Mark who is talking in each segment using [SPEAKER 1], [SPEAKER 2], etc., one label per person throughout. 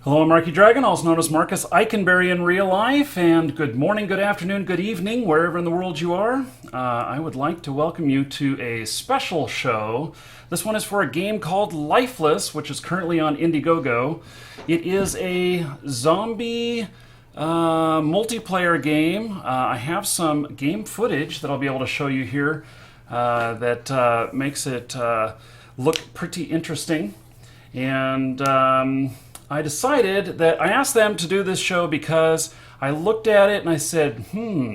[SPEAKER 1] Hello, I'm Marky Dragon, also known as Marcus Eikenberry in real life, and good morning, good afternoon, good evening, wherever in the world you are. I would like to welcome you to a special show. This one is for a game called Lifeless, which is currently on Indiegogo. It is a zombie multiplayer game. I have some game footage that I'll be able to show you here that makes it look pretty interesting. And I decided that I asked them to do this show because I looked at it and I said,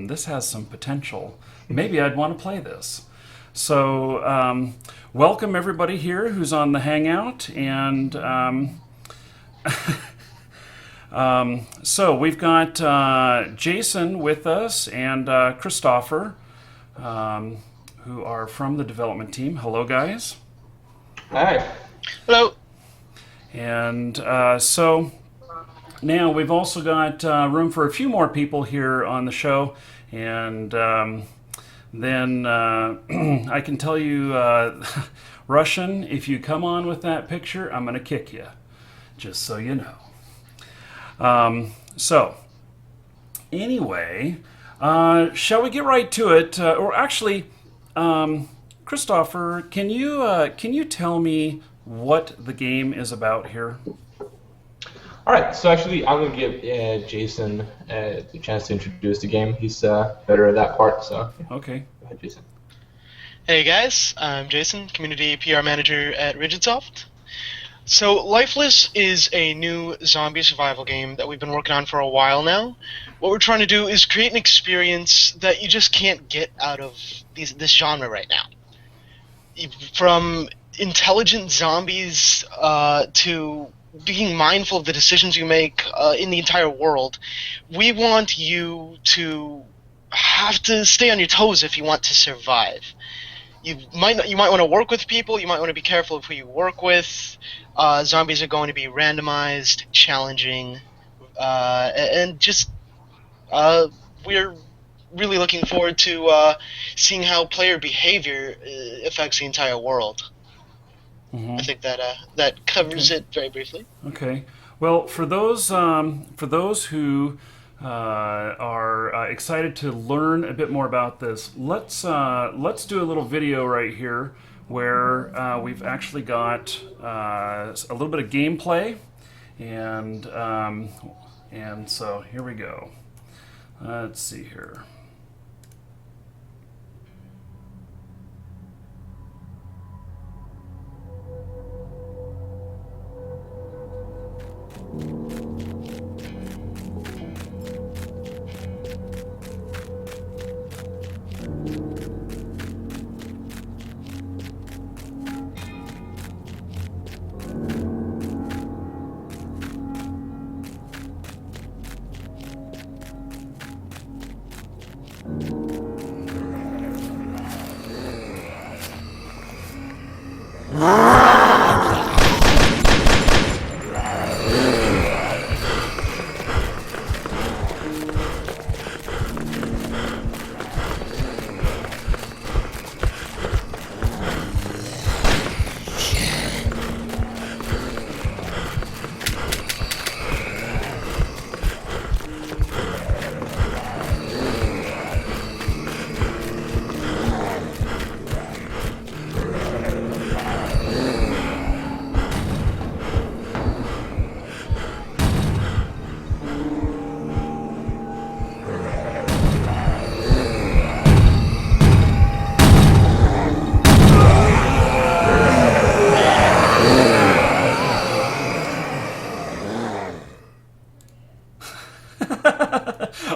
[SPEAKER 1] this has some potential. Maybe I'd want to play this. So welcome everybody here who's on the Hangout. And so we've got Jason with us and Christopher, who are from the development team. Hello, guys.
[SPEAKER 2] Hi.
[SPEAKER 3] Hello.
[SPEAKER 1] And so now we've also got room for a few more people here on the show, and then I can tell you, Russian, if you come on with that picture, I'm going to kick you, just so you know. So anyway, shall we get right to it? Or actually, Christopher, can you tell me what the game is about here?
[SPEAKER 2] All right, so actually I'm going to give Jason the chance to introduce the game. He's better at that part, so
[SPEAKER 1] Okay.
[SPEAKER 2] Go ahead, Jason.
[SPEAKER 3] Hey guys, I'm Jason, Community PR Manager at RigidSoft. So Lifeless is a new zombie survival game that we've been working on for a while now. What we're trying to do is create an experience that you just can't get out of this genre right now. From intelligent zombies to being mindful of the decisions you make in the entire world, we want you to have to stay on your toes if you want to survive. You might want to work with people. You might want to be careful of who you work with. Zombies are going to be randomized, challenging, and just we're really looking forward to seeing how player behavior affects the entire world.
[SPEAKER 1] Mm-hmm.
[SPEAKER 3] I think that covers it very briefly.
[SPEAKER 1] Okay. Well, for those who are excited to learn a bit more about this, let's do a little video right here where we've actually got a little bit of gameplay, and so here we go. Let's see here.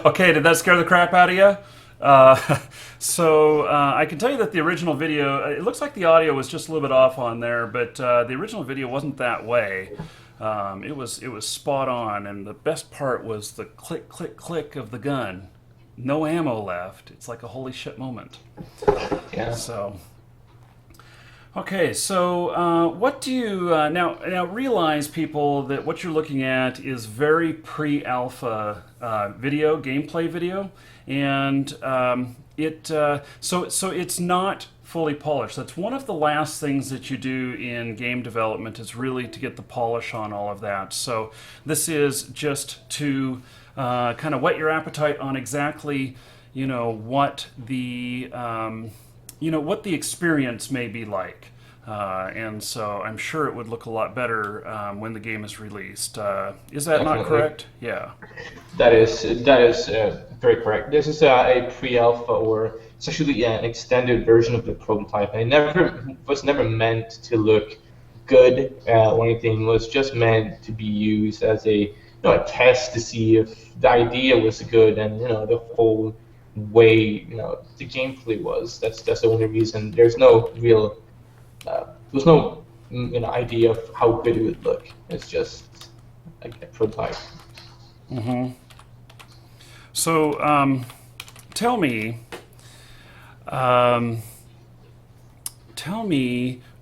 [SPEAKER 1] Okay, did that scare the crap out of you? So I can tell you that the original video, it looks like the audio was just a little bit off on there, but the original video wasn't that way. It was spot on, and the best part was the click, click, click of the gun. No ammo left. It's like a holy shit moment.
[SPEAKER 2] Yeah.
[SPEAKER 1] So, okay, so what do you now realize, people, that what you're looking at is very pre-alpha gameplay video, and so it's not fully polished. That's one of the last things that you do in game development, is really to get the polish on all of that. So this is just to kind of whet your appetite on exactly, what the what the experience may be like. And so I'm sure it would look a lot better when the game is released. Is that
[SPEAKER 2] Definitely.
[SPEAKER 1] not correct? Yeah.
[SPEAKER 2] That is very correct. This is a pre-alpha, or it's actually an extended version of the prototype, and it was never meant to look good or anything. It was just meant to be used as a a test to see if the idea was good, and the whole way the gameplay was. That's the only reason. There's no real there's no idea of how good it would look. It's just a prototype.
[SPEAKER 1] Mm-hmm. So, tell me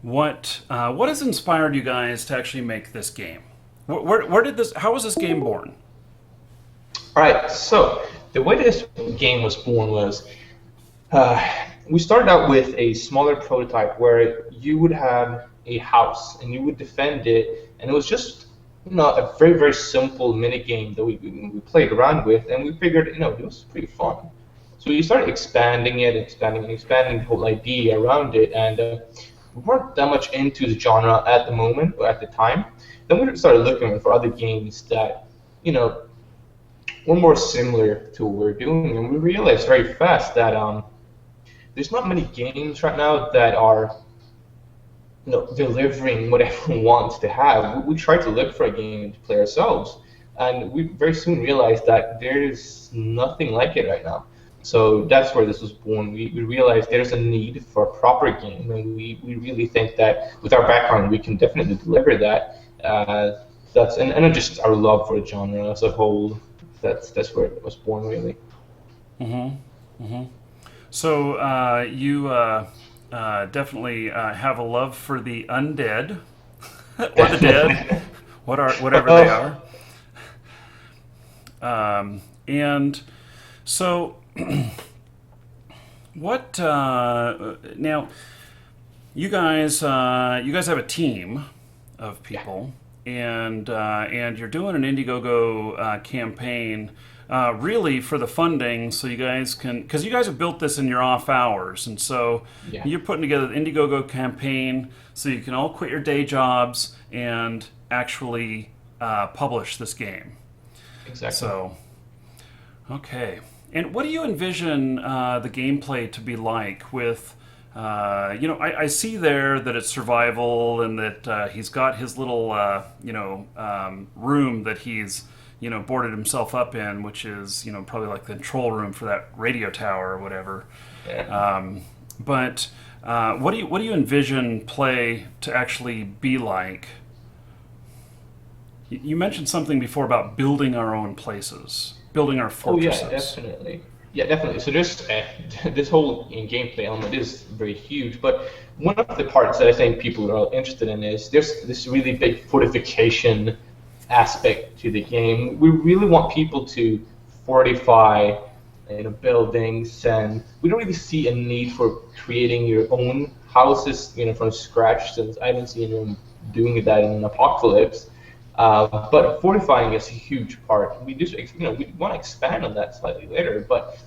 [SPEAKER 1] what has inspired you guys to actually make this game? How was this game born?
[SPEAKER 2] All right, so the way this game was born was we started out with a smaller prototype where you would have a house and you would defend it, and it was just a very, very simple mini game that we played around with, and we figured it was pretty fun. So we started expanding the whole idea around it, and we weren't that much into the genre at the moment or at the time. Then we started looking for other games that were more similar to what we're doing, and we realized very fast that there's not many games right now that are delivering what everyone wants to have. We tried to look for a game to play ourselves, and we very soon realized that there's nothing like it right now. So that's where this was born. We realized there's a need for a proper game, and we really think that with our background we can definitely deliver that. That's and just our love for the genre as a whole. That's where it was born, really.
[SPEAKER 1] Mm-hmm. Mm-hmm. So you definitely have a love for the undead or the dead, whatever they are. And so, what now? You guys have a team of people, and you're doing an Indiegogo campaign. Really for the funding, so you guys can, because you guys have built this in your off hours, and so you're putting together the Indiegogo campaign so you can all quit your day jobs and actually publish this game.
[SPEAKER 2] Exactly.
[SPEAKER 1] So, okay. And what do you envision the gameplay to be like with, I see there that it's survival and that he's got his little, room that he's boarded himself up in, which is, probably like the control room for that radio tower or whatever.
[SPEAKER 2] Yeah.
[SPEAKER 1] But what do you envision play to actually be like? You mentioned something before about building our own places, building our fortresses.
[SPEAKER 2] Oh yeah, definitely. Yeah, definitely. So this whole gameplay element is very huge, but one of the parts that I think people are interested in is there's this really big fortification aspect to the game. We really want people to fortify buildings, and we don't really see a need for creating your own houses from scratch, since I don't see anyone doing that in an apocalypse. But fortifying is a huge part. We want to expand on that slightly later, but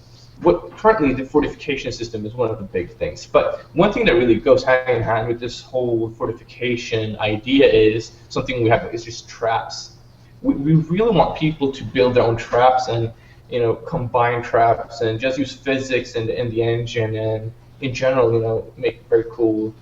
[SPEAKER 2] currently the fortification system is one of the big things. But one thing that really goes hand in hand with this whole fortification idea is something we have is just traps. We really want people to build their own traps and combine traps and just use physics in the engine, and in general make very cool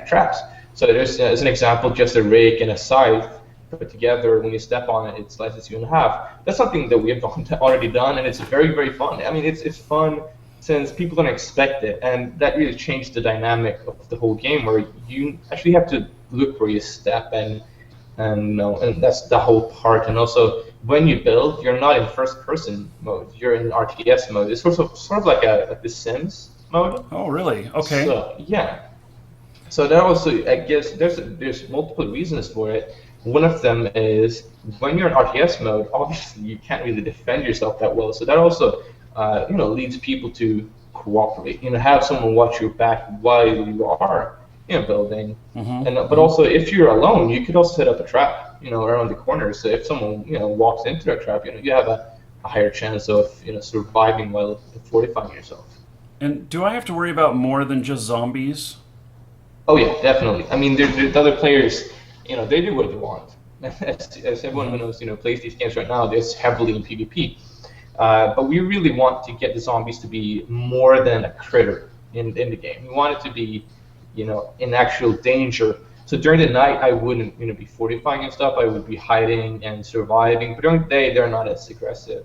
[SPEAKER 2] traps. So there's as an example, just a rake and a scythe put together. When you step on it, it slices you in half. That's something that we have already done, and it's very, very fun. I mean, it's fun since people don't expect it, and that really changed the dynamic of the whole game, where you actually have to look where you step, and that's the whole part. And also, when you build, you're not in first-person mode; you're in RTS mode. It's sort of like the Sims mode.
[SPEAKER 1] Oh, really? Okay.
[SPEAKER 2] So yeah. So that also, I guess, there's multiple reasons for it. One of them is when you're in RTS mode, obviously you can't really defend yourself that well. So that also, leads people to cooperate. Have someone watch your back while you are building.
[SPEAKER 1] Mm-hmm.
[SPEAKER 2] And but also, if you're alone, you could also set up a trap, around the corner. So if someone walks into that trap, you have a higher chance of surviving while fortifying yourself.
[SPEAKER 1] And do I have to worry about more than just zombies?
[SPEAKER 2] Oh yeah, definitely. I mean, the other players, they do what they want. As everyone who knows, plays these games right now, they're heavily in PvP. But we really want to get the zombies to be more than a critter in the game. We want it to be, in actual danger. So during the night, I wouldn't, be fortifying and stuff. I would be hiding and surviving. But during the day, they're not as aggressive.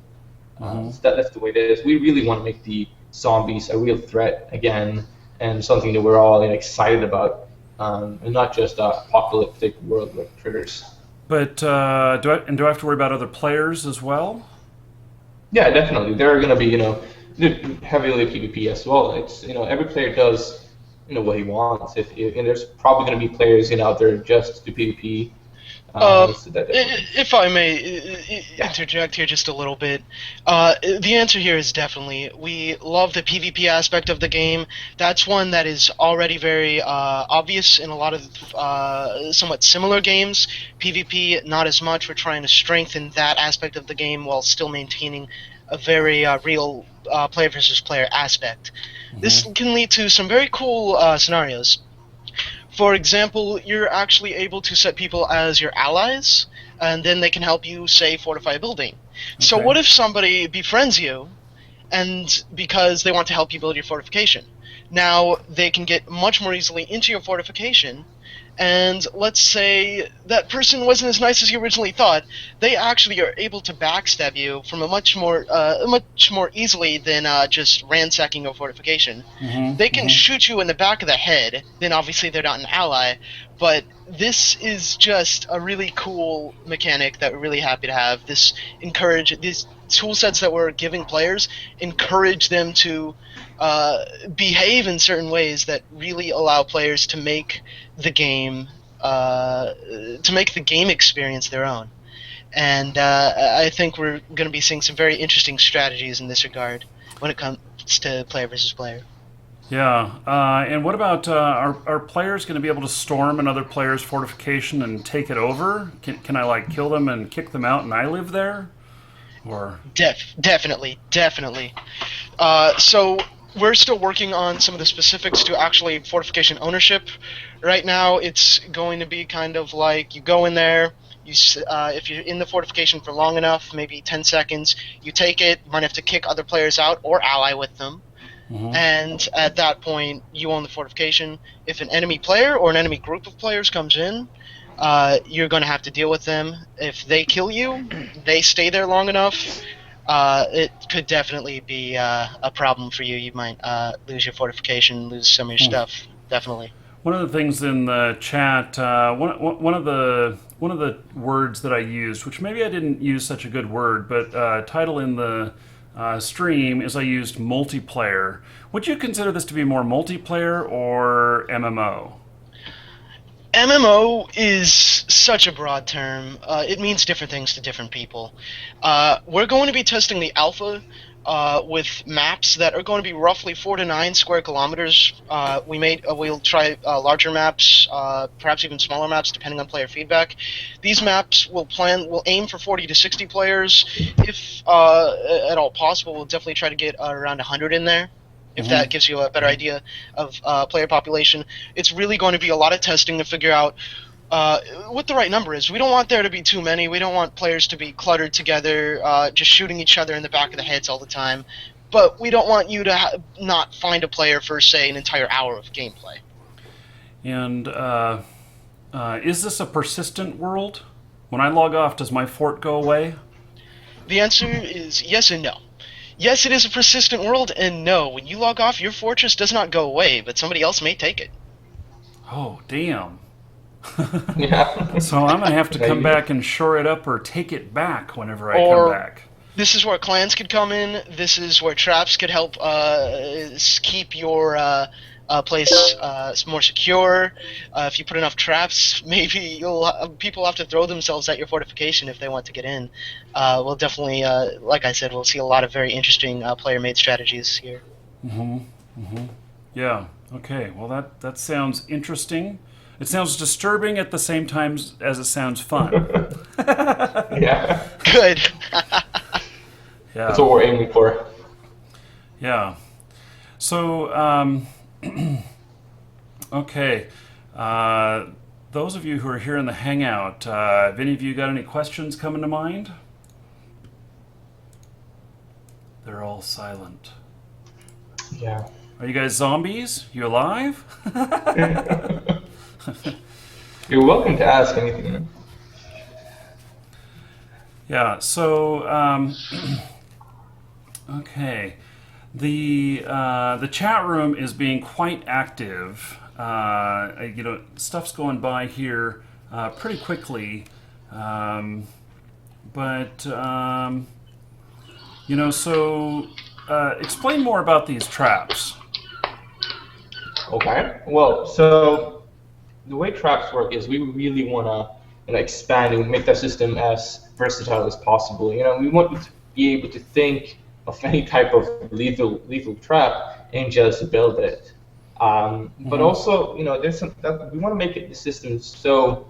[SPEAKER 2] So that's the way it is. We really want to make the zombies a real threat again, and something that we're all excited about, and not just an apocalyptic world with critters.
[SPEAKER 1] But do I have to worry about other players as well?
[SPEAKER 2] Yeah, definitely. There are going to be, heavily PvP as well. It's, every player does, what he wants. And there's probably going to be players, out there just to PvP.
[SPEAKER 3] If I may interject here just a little bit, the answer here is definitely. We love the PvP aspect of the game. That's one that is already very obvious in a lot of somewhat similar games. PvP, not as much. We're trying to strengthen that aspect of the game while still maintaining a very real player versus player aspect. This can lead to some very cool scenarios. For example, you're actually able to set people as your allies, and then they can help you, say, fortify a building. Okay. So what if somebody befriends you, and because they want to help you build your fortification? Now, they can get much more easily into your fortification, and let's say that person wasn't as nice as you originally thought. They actually are able to backstab you from a much more easily than just ransacking a fortification. They can shoot you in the back of the head. Then obviously they're not an ally, but this is just a really cool mechanic that we're really happy to have. These tool sets that we're giving players encourage them to behave in certain ways that really allow players to make the game experience their own. And I think we're going to be seeing some very interesting strategies in this regard when it comes to player versus player.
[SPEAKER 1] Yeah, and what about are players going to be able to storm another player's fortification and take it over? Can I kill them and kick them out and I live there? Or
[SPEAKER 3] definitely. So we're still working on some of the specifics to actually fortification ownership. Right now, it's going to be kind of like you go in there. If you're in the fortification for long enough, maybe 10 seconds, you take it. You might have to kick other players out or ally with them. And at that point, you own the fortification. If an enemy player or an enemy group of players comes in, you're going to have to deal with them. If they kill you, they stay there long enough, it could definitely be a problem for you. You might lose your fortification, lose some of your stuff. Definitely.
[SPEAKER 1] One of the things in the chat, one of the words that I used, which maybe I didn't use such a good word, but title in the stream is I used multiplayer. Would you consider this to be more multiplayer or MMO?
[SPEAKER 3] MMO is such a broad term. It means different things to different people. We're going to be testing the alpha with maps that are going to be roughly 4 to 9 square kilometers. We'll try larger maps, perhaps even smaller maps, depending on player feedback. These maps will aim for 40 to 60 players. If at all possible, we'll definitely try to get around 100 in there. If that gives you a better idea of player population. It's really going to be a lot of testing to figure out what the right number is. We don't want there to be too many. We don't want players to be cluttered together, just shooting each other in the back of the heads all the time. But we don't want you to not find a player for, say, an entire hour of gameplay.
[SPEAKER 1] And is this a persistent world? When I log off, does my fort go away?
[SPEAKER 3] The answer is yes and no. Yes, it is a persistent world, and no, when you log off, your fortress does not go away, but somebody else may take it.
[SPEAKER 1] Oh, damn.
[SPEAKER 2] Yeah.
[SPEAKER 1] So I'm going to have to come back and shore it up or take it back whenever I come back.
[SPEAKER 3] This is where clans could come in. This is where traps could help keep your place more secure. If you put enough traps, maybe people have to throw themselves at your fortification if they want to get in. We'll definitely, like I said, we'll see a lot of very interesting player-made strategies here.
[SPEAKER 1] Mm-hmm. Mm-hmm. Yeah. Okay. Well, that sounds interesting. It sounds disturbing at the same time as it sounds fun.
[SPEAKER 2] Yeah,
[SPEAKER 3] Good.
[SPEAKER 2] that's
[SPEAKER 1] Yeah.
[SPEAKER 2] what we're aiming for.
[SPEAKER 1] Yeah. So, okay. Those of you who are here in the Hangout, have any of you got any questions coming to mind? They're all silent.
[SPEAKER 2] Yeah.
[SPEAKER 1] Are you guys zombies? You alive?
[SPEAKER 2] You're welcome to ask anything.
[SPEAKER 1] Yeah. So, okay. The chat room is being quite active. Stuff's going by here pretty quickly, but so explain more about these traps.
[SPEAKER 2] Okay. Well, so the way traps work is we really want to expand and make that system as versatile as possible. We want you to be able to think of any type of lethal trap and just build it. But also, there's we want to make the system so,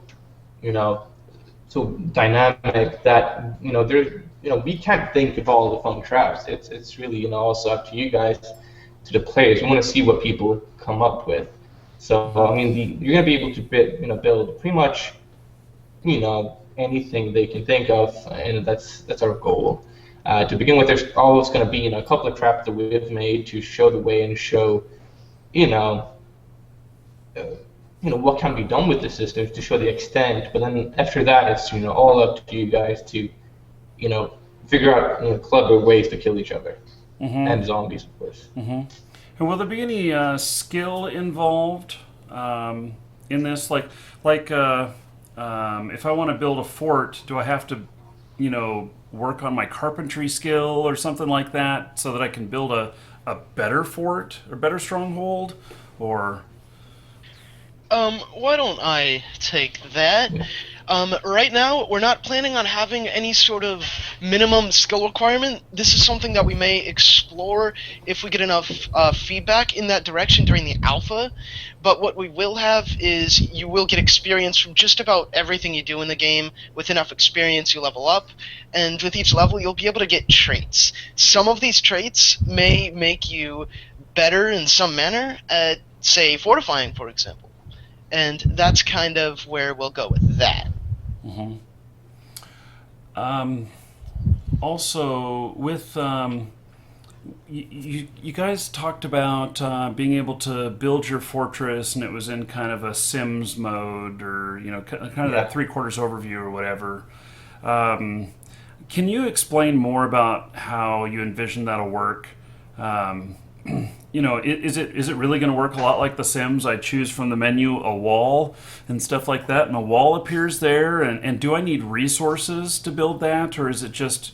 [SPEAKER 2] so dynamic that we can't think of all the fun traps. It's really also up to you guys, to the players. We want to see what people come up with. So I mean, you're gonna be able to build pretty much anything they can think of, and that's our goal. To begin with, there's always going to be a couple of traps that we've made to show the way and show what can be done with the system, to show the extent. But then after that, it's all up to you guys to figure out clever ways to kill each other and zombies, of course.
[SPEAKER 1] And will there be any skill involved in this? Like if I want to build a fort, do I have to, work on my carpentry skill or something like that so that I can build a better fort or better stronghold? Or
[SPEAKER 3] Why don't I take that? Right now, we're not planning on having any sort of minimum skill requirement. This is something that we may explore if we get enough feedback in that direction during the alpha. But what we will have is you will get experience from just about everything you do in the game. With enough experience, you level up. And with each level, you'll be able to get traits. Some of these traits may make you better in some manner at, say, fortifying, for example. And that's kind of where we'll go with that.
[SPEAKER 1] Also, with you guys talked about being able to build your fortress, and it was in kind of a Sims mode, or kind of that 3/4 overview or whatever. Can you explain more about how you envision that'll work? Is it really going to work a lot like The Sims? I choose from the menu a wall and stuff like that, and a wall appears there. And do I need resources to build that, or is it just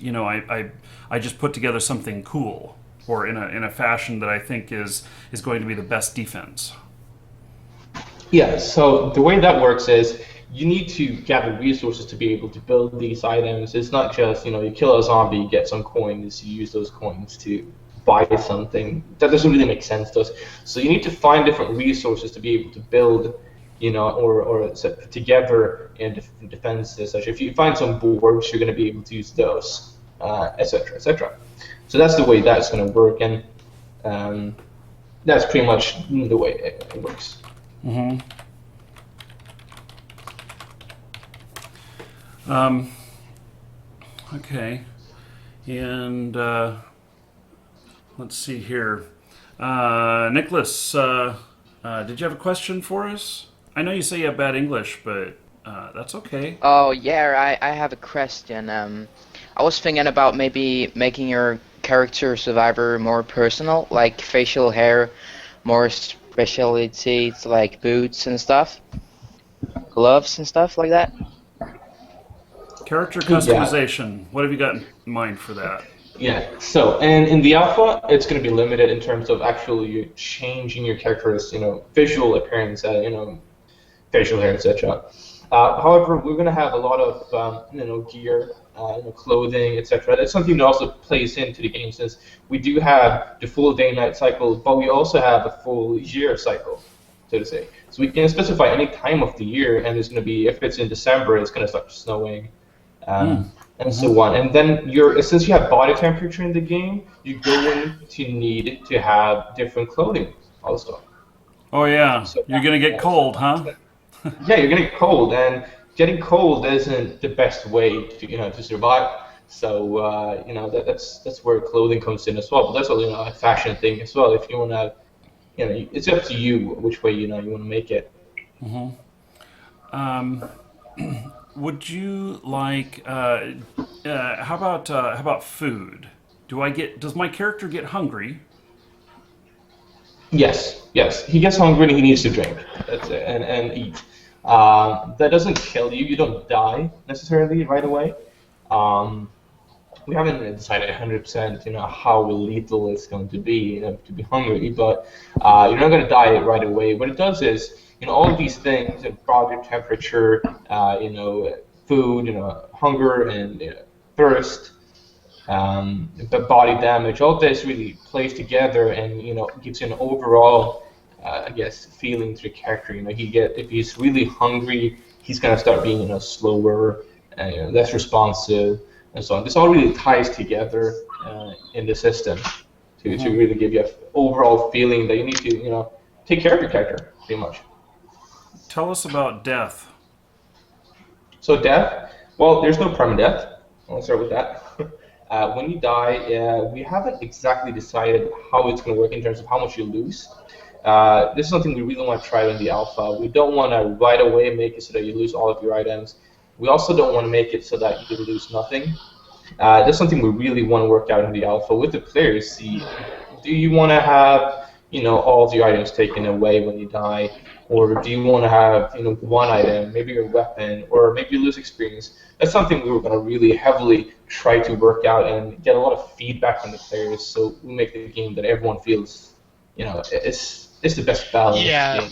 [SPEAKER 1] I just put together something cool, or in a fashion that I think is going to be the best defense?
[SPEAKER 2] Yeah. So the way that works is you need to gather resources to be able to build these items. It's not just you kill a zombie, you get some coins, you use those coins to buy something. That doesn't really make sense to us. So you need to find different resources to be able to build, or put together defenses. Such if you find some boards, you're going to be able to use those, etc., etc. So that's the way that's going to work, and that's pretty much the way it works.
[SPEAKER 1] Okay, and let's see here. Nicholas, did you have a question for us? I know you say you have bad English, but that's okay.
[SPEAKER 4] Oh yeah, I have a question. I was thinking about maybe making your character survivor more personal, like facial hair, more specialties like boots and stuff, gloves and stuff like that.
[SPEAKER 1] Character customization. What have you got in mind for that?
[SPEAKER 2] Yeah. So, and in the alpha, it's going to be limited in terms of actually you changing your character's, visual appearance, facial hair, etc. However, we're going to have a lot of, gear clothing, etc. That's something that also plays into the game, since we do have the full day-night cycle, but we also have a full year cycle, so to say. So we can specify any time of the year, and it's going to be, if it's in December, it's going to start snowing, and so on. And then since you have body temperature in the game, you're going to need to have different clothing also.
[SPEAKER 1] Oh yeah, so you're going to get cold, huh?
[SPEAKER 2] Yeah, you're going to get cold, and getting cold isn't the best way to survive. So that's where clothing comes in as well. But that's also a fashion thing as well. If you want to, it's up to you which way you want to make it.
[SPEAKER 1] Would you like? How about food? Does my character get hungry?
[SPEAKER 2] Yes. He gets hungry and he needs to drink. That's it, and eat. That doesn't kill you. You don't die necessarily right away. We haven't decided 100%, how lethal it's going to be, to be hungry, but you're not going to die right away. What it does is, all of these things, body temperature, food, hunger and thirst, but body damage, all this really plays together and, gives you an overall, feeling to the character. If he's really hungry, he's going to start being, slower, less responsive, and so on. This all really ties together in the system to really give you an overall feeling that you need to, take care of your character, pretty much.
[SPEAKER 1] Tell us about death.
[SPEAKER 2] So death, well, there's no permadeath. I'll start with that. When you die, we haven't exactly decided how it's going to work in terms of how much you lose. This is something we really want to try in the alpha. We don't want to right away make it so that you lose all of your items. We also don't want to make it so that you lose nothing. That's something we really want to work out in the alpha with the players. See, do you want to have all of your items taken away when you die, or do you want to have one item, maybe your weapon, or maybe you lose experience? That's something we were going to really heavily try to work out and get a lot of feedback from the players, so we make the game that everyone feels it's the best balance game.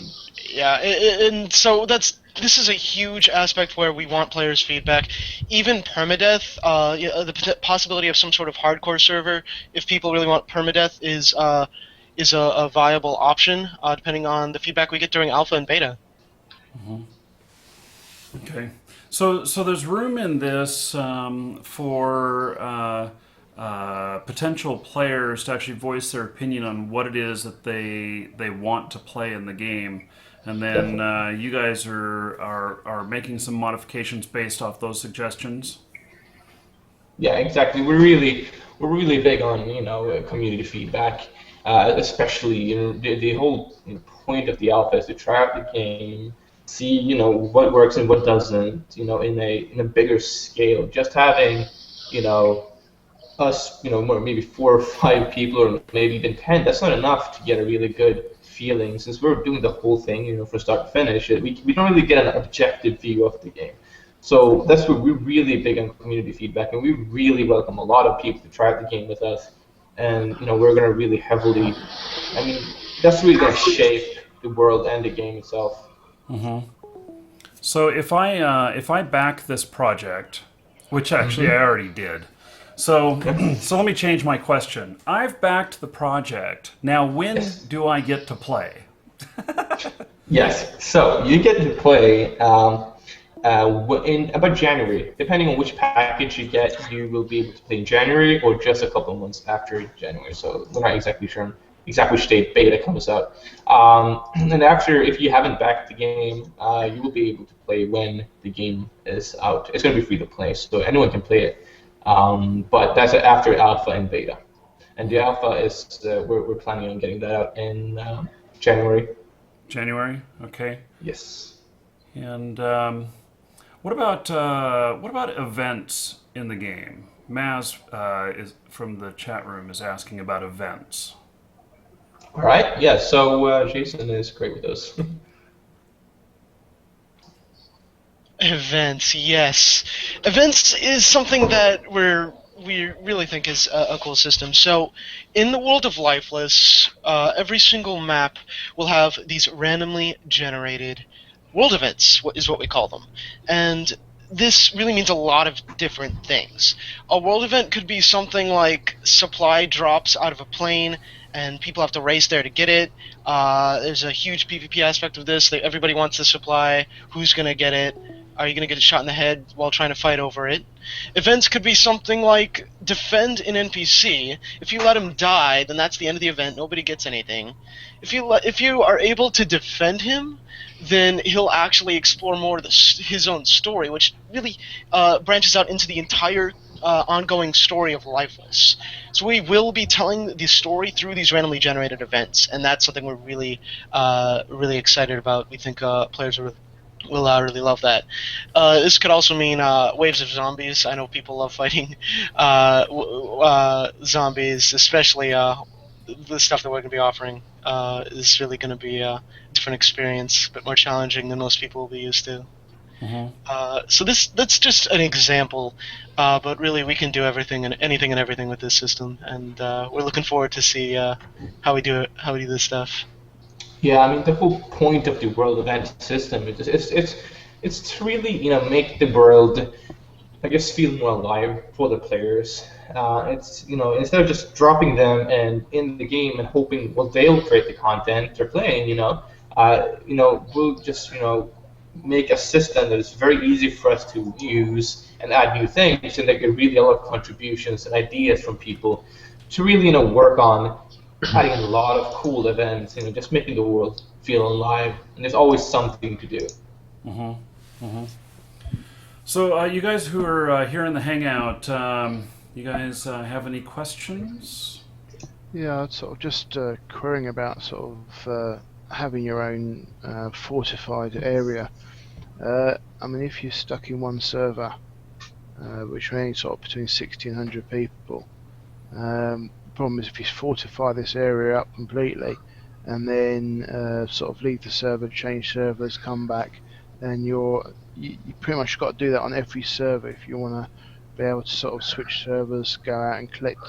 [SPEAKER 3] Yeah, and so this is a huge aspect where we want players' feedback. Even permadeath, the possibility of some sort of hardcore server, if people really want permadeath, is a viable option, depending on the feedback we get during alpha and beta.
[SPEAKER 1] Okay, so there's room in this for potential players to actually voice their opinion on what it is that they want to play in the game. And then you guys are making some modifications based off those suggestions.
[SPEAKER 2] Yeah, exactly. We're really big on community feedback, especially the whole point of the alpha is to try out the game, see what works and what doesn't, in a bigger scale. Just having us maybe 4 or 5 people or maybe even 10. That's not enough to get a really good feeling, since we're doing the whole thing, from start to finish. We don't really get an objective view of the game. So that's where we're really big on community feedback, and we really welcome a lot of people to try out the game with us. And we're going to really heavily, that's really going to shape the world and the game itself.
[SPEAKER 1] So if I back this project, which actually I already did. So let me change my question. I've backed the project. Now, when do I get to play?
[SPEAKER 2] Yes. So you get to play in about January. Depending on which package you get, you will be able to play in January or just a couple of months after January. So we're not exactly sure which date beta comes out. And after, if you haven't backed the game, you will be able to play when the game is out. It's going to be free to play, so anyone can play it. But that's after alpha and beta, and the alpha is we're planning on getting that out in January.
[SPEAKER 1] January, okay.
[SPEAKER 2] Yes.
[SPEAKER 1] And what about events in the game? Maz is from the chat room is asking about events.
[SPEAKER 2] All right. Yeah. So Jason is great with those.
[SPEAKER 3] Events, yes. Events is something that we really think is a cool system. So, in the world of Lifeless, every single map will have these randomly generated world events, is what we call them. And this really means a lot of different things. A world event could be something like supply drops out of a plane and people have to race there to get it. There's a huge PvP aspect of this. Everybody wants the supply. Who's going to get it? Are you going to get a shot in the head while trying to fight over it? Events could be something like defend an NPC. If you let him die, then that's the end of the event. Nobody gets anything. If you are able to defend him, then he'll actually explore more of his own story, which really branches out into the entire ongoing story of Lifeless. So we will be telling the story through these randomly generated events, and that's something we're really, really excited about. We think players will really love that. This could also mean waves of zombies. I know people love fighting zombies, especially the stuff that we're going to be offering is really going to be a different experience, a bit more challenging than most people will be used to. So that's just an example, but really we can do everything and anything and everything with this system, and we're looking forward to see how we do this stuff.
[SPEAKER 2] Yeah, I mean the whole point of the world event system is it's to really make the world, I guess, feel more alive for the players. It's instead of just dropping them and in the game and hoping they'll create the content they're playing. We'll just make a system that is very easy for us to use and add new things, and they get really a lot of contributions and ideas from people to really work on adding a lot of cool events, just making the world feel alive, and there's always something to do.
[SPEAKER 1] So you guys who are here in the Hangout, you guys have any questions?
[SPEAKER 5] Yeah, I'd sort of just querying about sort of having your own fortified area. I mean, if you're stuck in one server, which are only sort of between 60 and 100 people, the problem is if you fortify this area up completely and then sort of leave the server, change servers, come back, then you pretty much got to do that on every server if you want to be able to sort of switch servers, go out and collect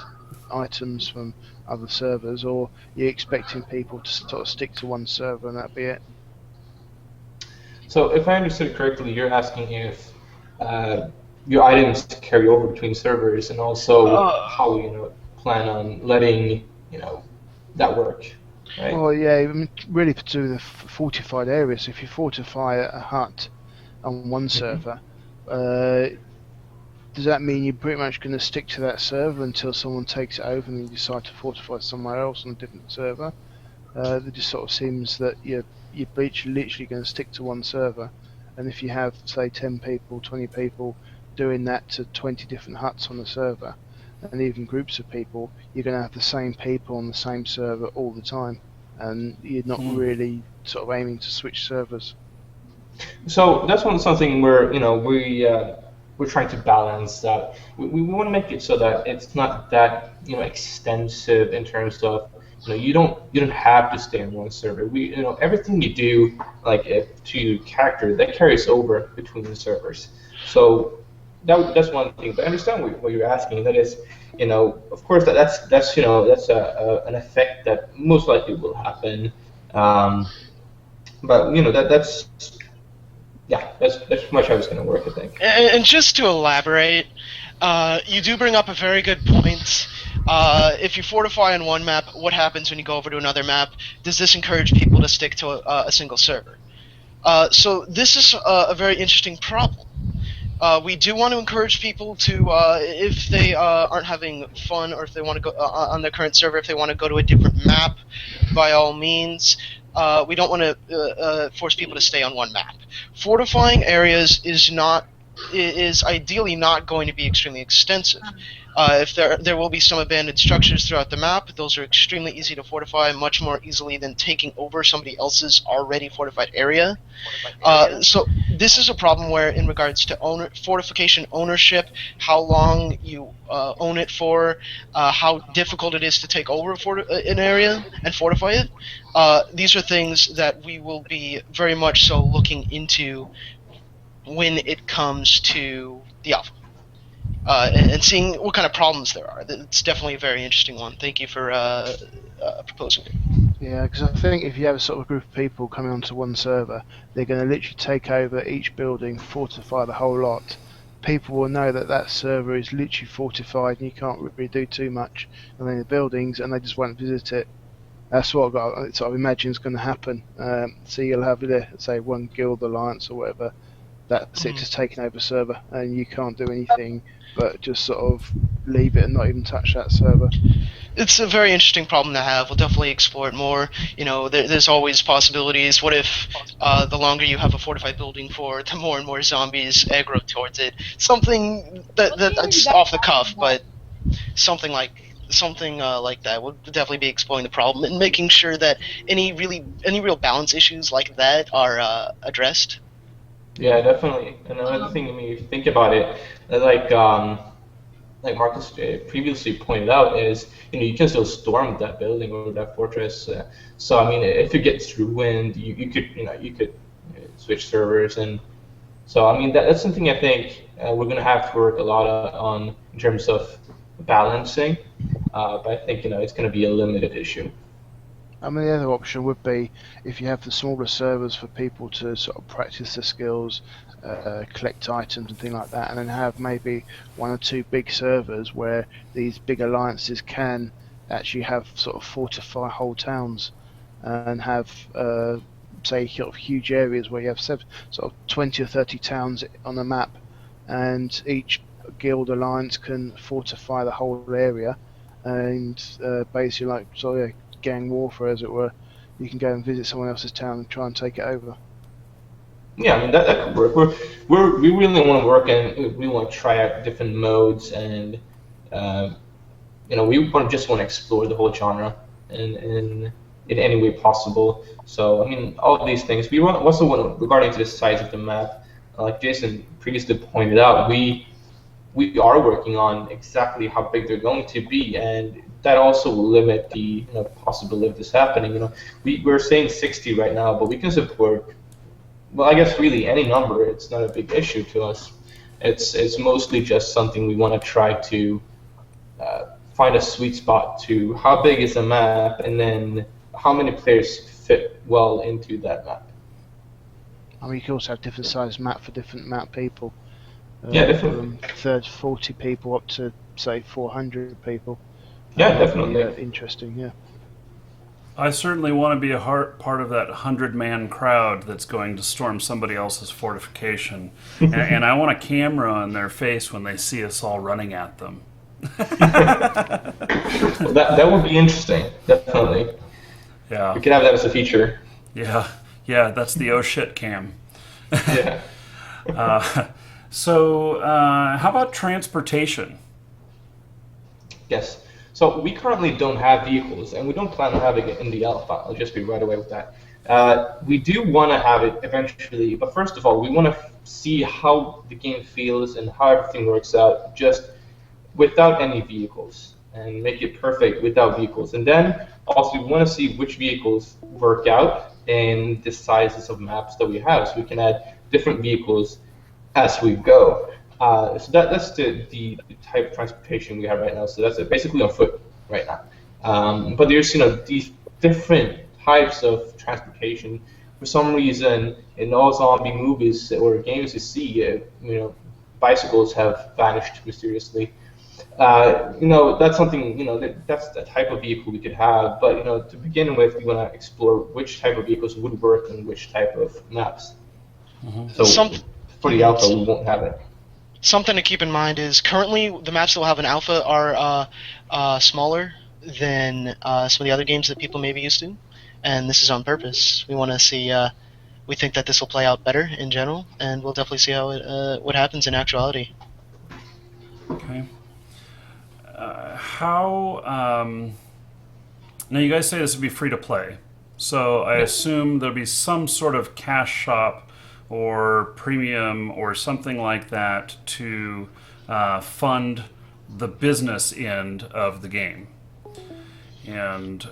[SPEAKER 5] items from other servers, or you're expecting people to sort of stick to one server and that'd be it.
[SPEAKER 2] So if I understood correctly, you're asking if your items carry over between servers, and also how you plan on letting that work, right?
[SPEAKER 5] Well, yeah, I mean, really to do the fortified areas. If you fortify a hut on one server, does that mean you're pretty much going to stick to that server until someone takes it over and you decide to fortify somewhere else on a different server? It just sort of seems that you're literally going to stick to one server, and if you have, say, 10 people, 20 people doing that to 20 different huts on the server, and even groups of people, you're going to have the same people on the same server all the time, and you're not really sort of aiming to switch servers.
[SPEAKER 2] So that's something where we're trying to balance that. We want to make it so that it's not that extensive in terms of you don't have to stay on one server. Everything you do to your character that carries over between the servers. So that's one thing. But I understand what you're asking. That is, of course that's an effect that most likely will happen. But that's pretty much how it's going to work, I think.
[SPEAKER 3] And just to elaborate, you do bring up a very good point. If you fortify on one map, what happens when you go over to another map? Does this encourage people to stick to a single server? So this is a very interesting problem. We do want to encourage people to, if they aren't having fun, or if they want to go on their current server, if they want to go to a different map, by all means. We don't want to force people to stay on one map. Fortifying areas is ideally not going to be extremely extensive. If there will be some abandoned structures throughout the map, those are extremely easy to fortify, much more easily than taking over somebody else's already fortified area. So this is a problem where, in regards to fortification ownership, how long you own it for, how difficult it is to take over an area and fortify it, these are things that we will be very much so looking into when it comes to the alpha. And seeing what kind of problems there are. It's definitely a very interesting one. Thank you for proposing it.
[SPEAKER 5] Yeah, because I think if you have a sort of group of people coming onto one server, they're going to literally take over each building, fortify the whole lot. People will know that that server is literally fortified and you can't really do too much on any buildings, and they just won't visit it. That's what I've got, sort of imagine is going to happen. So you'll have, say, one guild alliance or whatever, that's it, just taking over server, and you can't do anything but just sort of leave it and not even touch that server.
[SPEAKER 3] It's a very interesting problem to have. We'll definitely explore it more. You know, there's always possibilities. What if the longer you have a fortified building for, the more and more zombies aggro towards it? Something that's off the cuff, but something like that would definitely be exploring the problem and making sure that any real balance issues like that are addressed.
[SPEAKER 2] Yeah, definitely. And another thing, I mean, if you think about it, like Marcus previously pointed out, is you can still storm that building or that fortress. So I mean, if it gets ruined, you could switch servers, and so I mean that's something I think we're gonna have to work a lot on in terms of balancing. But I think it's gonna be a limited issue.
[SPEAKER 5] I mean, the other option would be if you have the smaller servers for people to sort of practice their skills, collect items and things like that, and then have maybe one or two big servers where these big alliances can actually have sort of fortify whole towns and have, say, sort of huge areas where you have sort of 20 or 30 towns on the map, and each guild alliance can fortify the whole area, and basically like gang warfare, as it were. You can go and visit someone else's town and try and take it over.
[SPEAKER 2] Yeah, I mean that could work. We really want to work, and we want to try out different modes, and we just want to explore the whole genre in any way possible. So I mean, all of these things. We also want, regarding to the size of the map, like Jason previously pointed out, we are working on exactly how big they're going to be, and that also will limit the possibility of this happening. We're saying 60 right now, but we can support. Well, I guess really any number. It's not a big issue to us. It's mostly just something we want to try to find a sweet spot to how big is the map, and then how many players fit well into that map.
[SPEAKER 5] I mean, you can also have different size map for different map people.
[SPEAKER 2] Yeah, definitely.
[SPEAKER 5] From 40 people up to say 400 people.
[SPEAKER 2] Yeah, definitely.
[SPEAKER 5] Interesting, yeah.
[SPEAKER 1] I certainly want to be a part of that 100-man crowd that's going to storm somebody else's fortification. and I want a camera on their face when they see us all running at them.
[SPEAKER 2] Well, that would be interesting, definitely.
[SPEAKER 1] Yeah.
[SPEAKER 2] We could have that as a feature.
[SPEAKER 1] Yeah, that's the oh shit cam.
[SPEAKER 2] Yeah.
[SPEAKER 1] So how about transportation?
[SPEAKER 2] Yes. So we currently don't have vehicles, and we don't plan on having it in the alpha. I'll just be right away with that. We do want to have it eventually, but first of all, we want to see how the game feels and how everything works out just without any vehicles, and make it perfect without vehicles. And then also we want to see which vehicles work out in the sizes of maps that we have, so we can add different vehicles as we go. So that's the type of transportation we have right now. So that's basically on foot right now. But there's these different types of transportation. For some reason, in all zombie movies or games you see, bicycles have vanished mysteriously. That's something, that's the type of vehicle we could have. But to begin with, we want to explore which type of vehicles would work in which type of maps. Mm-hmm. So for the alpha, we won't have it.
[SPEAKER 3] Something to keep in mind is currently the maps that will have an alpha are smaller than some of the other games that people may be used to, and this is on purpose. We want to see. We think that this will play out better in general, and we'll definitely see how what happens in actuality.
[SPEAKER 1] Okay. Now you guys say this would be free to play, so I assume there'll be some sort of cash shop or premium or something like that to fund the business end of the game. And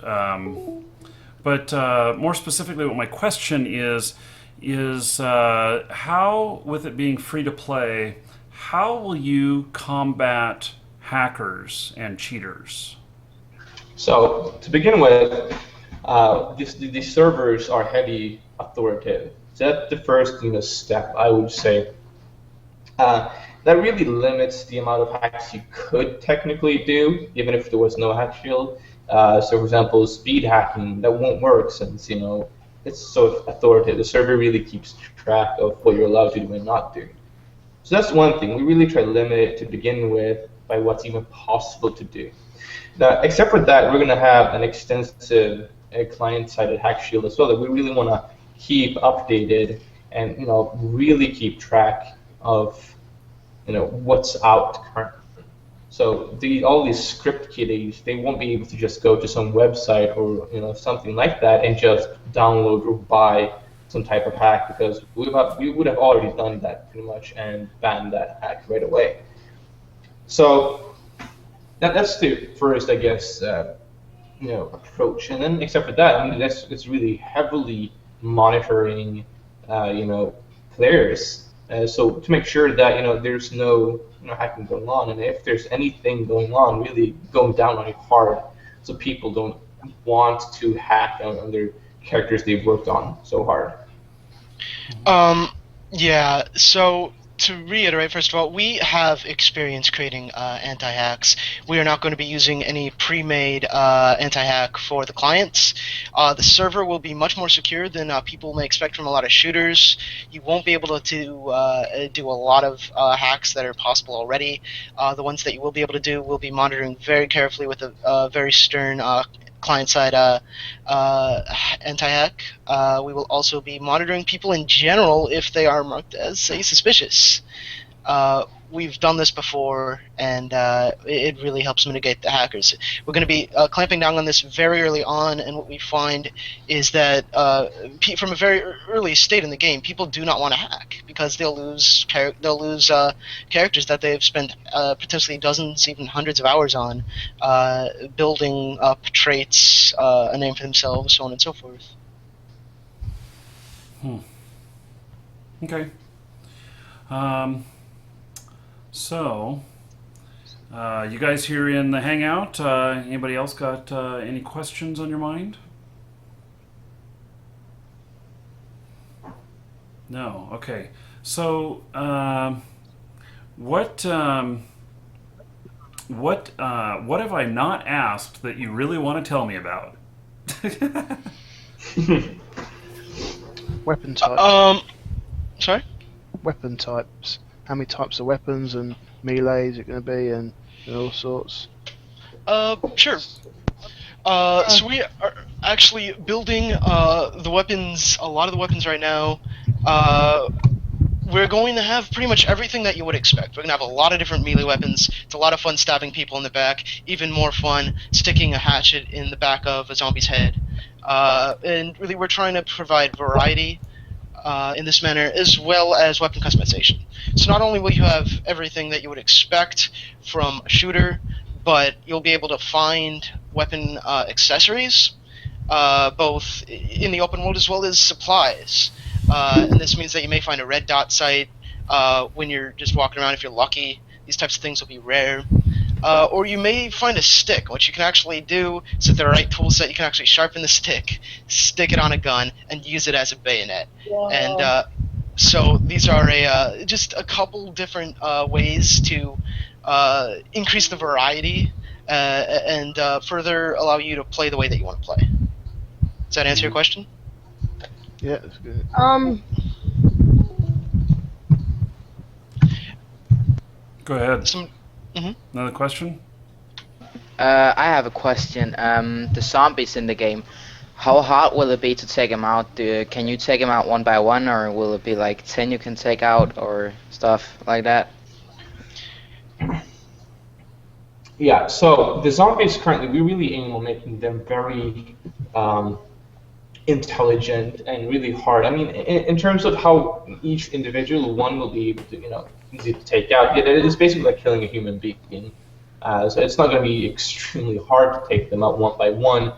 [SPEAKER 1] but more specifically, what my question is how, with it being free to play, how will you combat hackers and cheaters?
[SPEAKER 2] So to begin with, these servers are heavy authoritative. So that's the first step, I would say. That really limits the amount of hacks you could technically do, even if there was no hack shield. So, for example, speed hacking, that won't work since it's so authoritative. The server really keeps track of what you're allowed to do and not do. So that's one thing. We really try to limit it to begin with by what's even possible to do. Now, except for that, we're going to have an extensive client-sided hack shield as well that we really want to keep updated and really keep track of what's out currently. So all these script kiddies, they won't be able to just go to some website or something like that and just download or buy some type of hack, because we would have already done that pretty much and banned that hack right away. So that's the first, I guess, approach. And then except for that, I mean, it's really heavily monitoring, players. So to make sure that there's no hacking going on, and if there's anything going on, really going down on it hard, so people don't want to hack on their characters they've worked on so hard.
[SPEAKER 3] Yeah. So to reiterate, first of all, we have experience creating anti-hacks. We are not going to be using any pre-made anti-hack for the clients. The server will be much more secure than people may expect from a lot of shooters. You won't be able to do a lot of hacks that are possible already. The ones that you will be able to do will be monitoring very carefully with a very stern client-side anti-hack. We will also be monitoring people in general if they are marked as, say, suspicious. We've done this before, and it really helps mitigate the hackers. We're going to be clamping down on this very early on, and what we find is that from a very early state in the game, people do not want to hack because they'll lose characters that they've spent potentially dozens, even hundreds of hours on, building up traits, a name for themselves, so on and so forth.
[SPEAKER 1] Okay. So, you guys here in the Hangout, anybody else got any questions on your mind? No? Okay. So, what have I not asked that you really want to tell me about?
[SPEAKER 5] Weapon types.
[SPEAKER 3] Sorry?
[SPEAKER 5] Weapon types. How many types of weapons and melee is it going to be, and all sorts?
[SPEAKER 3] Sure. So we are actually building the weapons, a lot of the weapons right now. We're going to have pretty much everything that you would expect. We're going to have a lot of different melee weapons. It's a lot of fun stabbing people in the back. Even more fun sticking a hatchet in the back of a zombie's head. And really we're trying to provide variety in this manner, as well as weapon customization. So not only will you have everything that you would expect from a shooter, but you'll be able to find weapon accessories, both in the open world as well as supplies. And this means that you may find a red dot sight when you're just walking around if you're lucky. These types of things will be rare. Or you may find a stick. What you can actually do is, with the right tool set, you can actually sharpen the stick, stick it on a gun, and use it as a bayonet. Wow. And so these are just a couple different ways to increase the variety and further allow you to play the way that you want to play. Does that answer your question?
[SPEAKER 5] Yeah, that's good.
[SPEAKER 1] Go ahead.
[SPEAKER 3] Mm-hmm.
[SPEAKER 1] Another question?
[SPEAKER 4] I have a question. The zombies in the game, how hard will it be to take them out? Can you take them out one by one, or will it be like 10 you can take out, or stuff like that?
[SPEAKER 2] Yeah, so the zombies currently, we really aim on making them very intelligent and really hard. I mean, in terms of how each individual one will be able to, easy to take out, it's basically like killing a human being. So it's not going to be extremely hard to take them out one by one.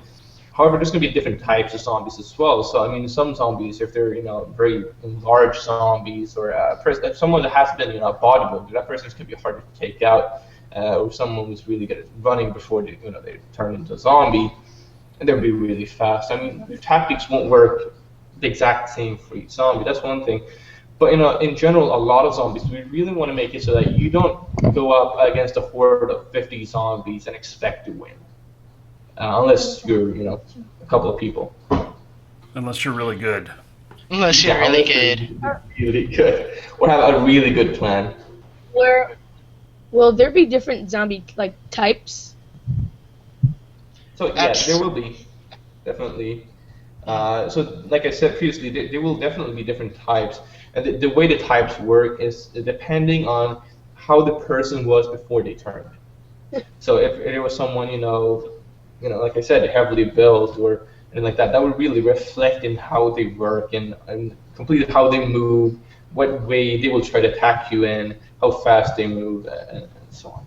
[SPEAKER 2] However, there's going to be different types of zombies as well. So, I mean, some zombies, if they're, very large zombies, or if someone that has been, a bodybuilder, that person's going to be harder to take out. Or someone who's really good at running before they turn into a zombie. and they'll be really fast. I mean, your tactics won't work the exact same for each zombie. That's one thing. But in general, a lot of zombies, we really want to make it so that you don't go up against a horde of 50 zombies and expect to win, unless you're a couple of people.
[SPEAKER 1] Unless you're really good.
[SPEAKER 3] Unless you're really good.
[SPEAKER 2] Really good, or have a really good plan.
[SPEAKER 6] Will there be different zombie types?
[SPEAKER 2] So yeah, there will be, definitely. So like I said previously, there will definitely be different types, and the way the types work is depending on how the person was before they turned. So if there was someone like I said, heavily built or anything like that, that would really reflect in how they work and completely how they move, what way they will try to attack you in, how fast they move, and so on.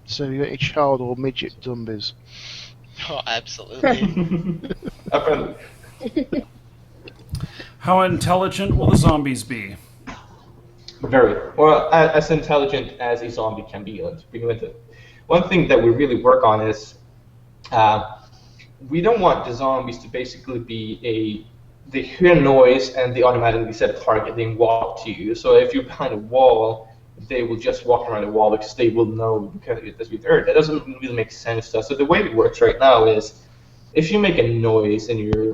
[SPEAKER 5] So you got your child or midget zombies.
[SPEAKER 3] Oh, absolutely.
[SPEAKER 2] Apparently.
[SPEAKER 1] How intelligent will the zombies be?
[SPEAKER 2] Very. Well, as intelligent as a zombie can be. Let's begin with it. One thing that we really work on is we don't want the zombies to basically be they hear noise and they automatically set a target, they walk to you. So if you're behind a wall, they will just walk around the wall because they will know because that's what they're. That doesn't really make sense to us. So the way it works right now is if you make a noise and you're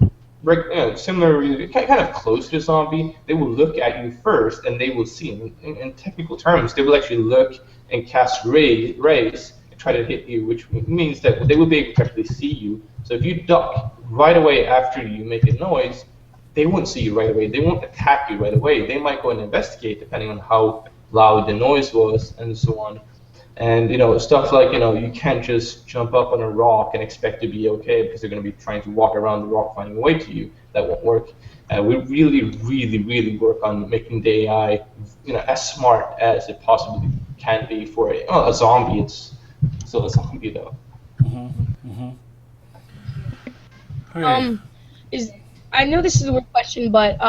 [SPEAKER 2] similar, kind of close to the zombie, they will look at you first and they will see. In technical terms, they will actually look and cast rays and try to hit you, which means that they will be able to actually see you. So if you duck right away after you make a noise, they won't see you right away. They won't attack you right away. They might go and investigate depending on how loud the noise was and so on. And stuff like you can't just jump up on a rock and expect to be okay because they're going to be trying to walk around the rock finding a way to you. That won't work. We really work on making the AI as smart as it possibly can be for a zombie. It's still a zombie though.
[SPEAKER 1] Okay.
[SPEAKER 6] I know this is a weird question, but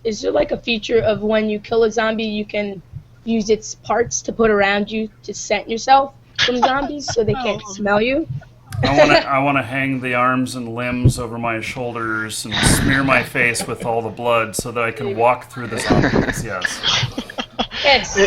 [SPEAKER 6] is there a feature of when you kill a zombie, you can use its parts to put around you to scent yourself from zombies so they can't smell you?
[SPEAKER 1] I want to hang the arms and limbs over my shoulders and smear my face with all the blood so that I can walk through the zombies. Yes.
[SPEAKER 6] Yes.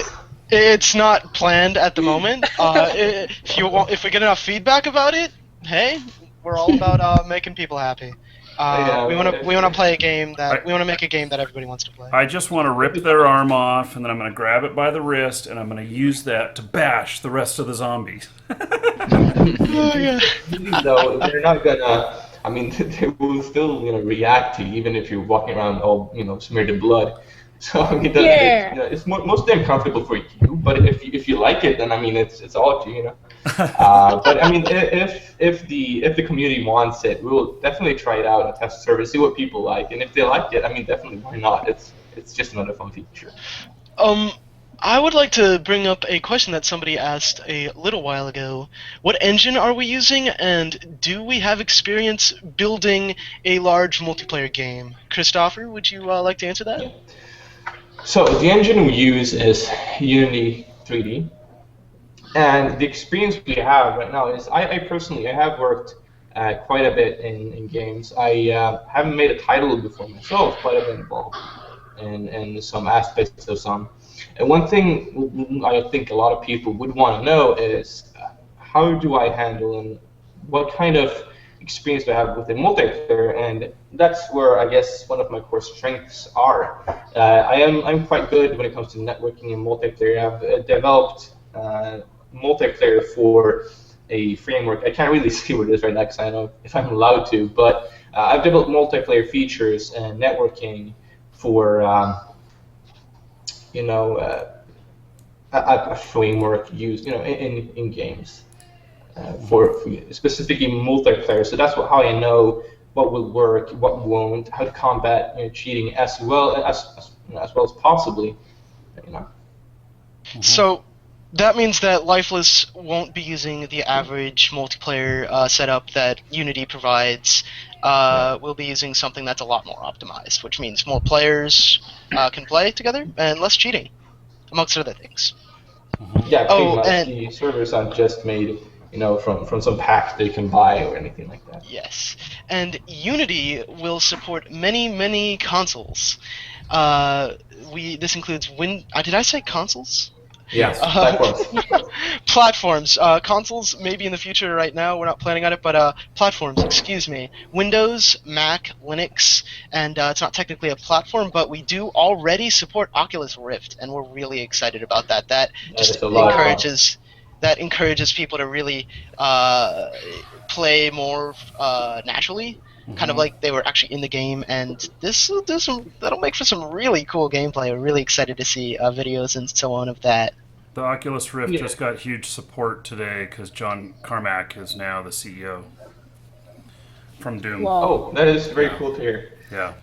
[SPEAKER 3] It's not planned at the moment. If we get enough feedback about it, hey, we're all about making people happy. We want to play a game we want to make a game that everybody wants to play.
[SPEAKER 1] I just want to rip their arm off, and then I'm going to grab it by the wrist, and I'm going to use that to bash the rest of the zombies.
[SPEAKER 2] No, they're not gonna. I mean, they will still react to you, even if you're walking around all smeared in blood. So I mean, it's mostly uncomfortable for you. But if you like it, then I mean, it's all up to you. But I mean, if the community wants it, we will definitely try it out and test the service, see what people like, and if they like it, I mean, definitely why not? It's just another fun feature.
[SPEAKER 3] I would like to bring up a question that somebody asked a little while ago. What engine are we using, and do we have experience building a large multiplayer game? Christopher, would you like to answer that?
[SPEAKER 2] Yeah. So the engine we use is Unity 3D, and the experience we have right now is I personally have worked quite a bit in games. I haven't made a title before myself, but I've been involved in some aspects of some. And one thing I think a lot of people would want to know is how do I handle and what kind of experience do I have with the multiplayer, and that's where I guess one of my core strengths are. I'm quite good when it comes to networking and multiplayer. I've developed multiplayer for a framework. I can't really see what it is right now because I don't know if I'm allowed to, but I've developed multiplayer features and networking for a framework used in games. For specifically multiplayer, so that's how I know what will work, what won't, how to combat cheating as well as possibly.
[SPEAKER 3] So that means that Lifeless won't be using the average multiplayer setup that Unity provides. We'll be using something that's a lot more optimized, which means more players can play together and less cheating, amongst other things.
[SPEAKER 2] Yeah, pretty much. The servers aren't just made from some pack that you can buy or anything like that.
[SPEAKER 3] Yes, and Unity will support many consoles. This includes did I say consoles?
[SPEAKER 2] Yes, platforms.
[SPEAKER 3] Platforms. Consoles, maybe in the future. Right now, we're not planning on it, but platforms. Excuse me. Windows, Mac, Linux, and it's not technically a platform, but we do already support Oculus Rift, and we're really excited about that. That just
[SPEAKER 2] is a lot of fun.
[SPEAKER 3] encourages people to really play more naturally. Kind of like they were actually in the game, and that'll make for some really cool gameplay. We're really excited to see videos and so on of that.
[SPEAKER 1] The Oculus Rift just got huge support today because John Carmack is now the CEO from Doom.
[SPEAKER 6] Wow.
[SPEAKER 2] Oh, that is very cool to hear.
[SPEAKER 1] Yeah.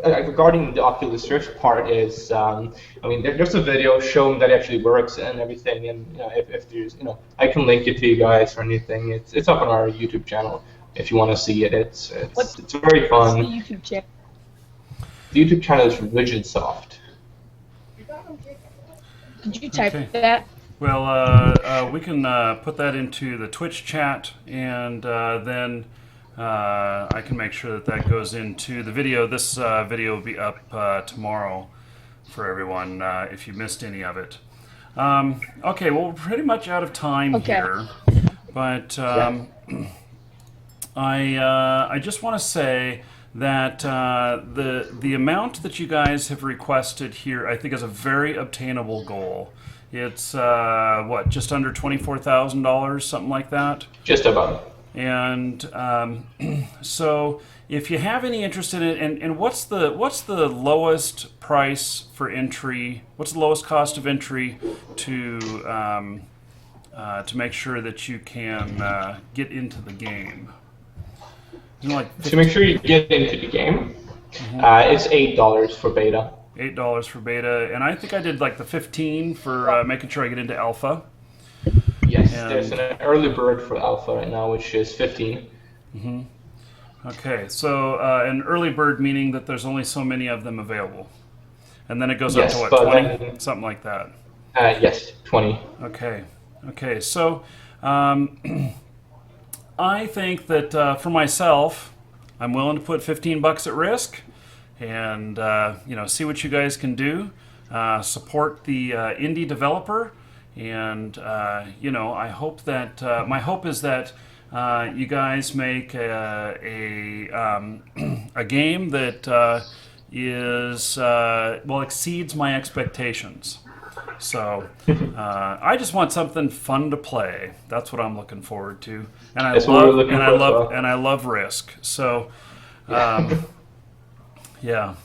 [SPEAKER 2] Regarding the Oculus Rift part is, there's a video showing that it actually works and everything, and if there's, I can link it to you guys or anything. It's up on our YouTube channel if you want to see it. It's very fun.
[SPEAKER 6] What's the YouTube channel?
[SPEAKER 2] The YouTube channel is RigidSoft.
[SPEAKER 6] Could you type that?
[SPEAKER 1] Well, we can put that into the Twitch chat, and then I can make sure that goes into the video. This video will be up tomorrow for everyone if you missed any of it. Okay, well, we're pretty much out of time here, but I just want to say that the amount that you guys have requested here, I think, is a very obtainable goal. It's just under $24,000, something like that.
[SPEAKER 2] Just about.
[SPEAKER 1] And so, if you have any interest in it, and what's the lowest price for entry? What's the lowest cost of entry to make sure that you can get into the game?
[SPEAKER 2] To make sure you get into the game, it's $8 for beta.
[SPEAKER 1] $8 for beta, and I think I did like the 15 for making sure I get into alpha.
[SPEAKER 2] Yes, there's an early bird for alpha right now, which is 15.
[SPEAKER 1] Mm-hmm. Okay, so an early bird meaning that there's only so many of them available, and then it goes up to what, 20, something like that.
[SPEAKER 2] Yes, 20.
[SPEAKER 1] Okay. So I think that for myself, I'm willing to put $15 at risk, and see what you guys can do. Support the indie developer, and I hope that my hope is that you guys make a game that exceeds my expectations. So I just want something fun to play. That's what I'm looking forward to, and I love Risk. So yeah.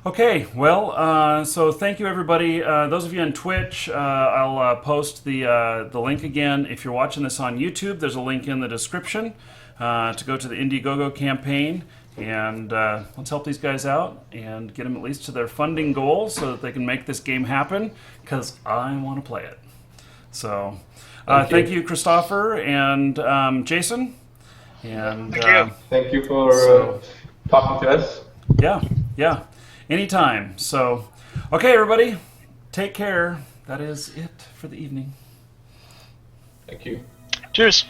[SPEAKER 1] Okay, well, so thank you, everybody. Those of you on Twitch, I'll post the link again. If you're watching this on YouTube, there's a link in the description to go to the Indiegogo campaign. And let's help these guys out and get them at least to their funding goal so that they can make this game happen, because I want to play it. So thank you, Christopher and Jason. And
[SPEAKER 2] thank you for talking to us.
[SPEAKER 1] Yeah. Anytime. So, okay, everybody, take care. That is it for the evening.
[SPEAKER 2] Thank you.
[SPEAKER 3] Cheers.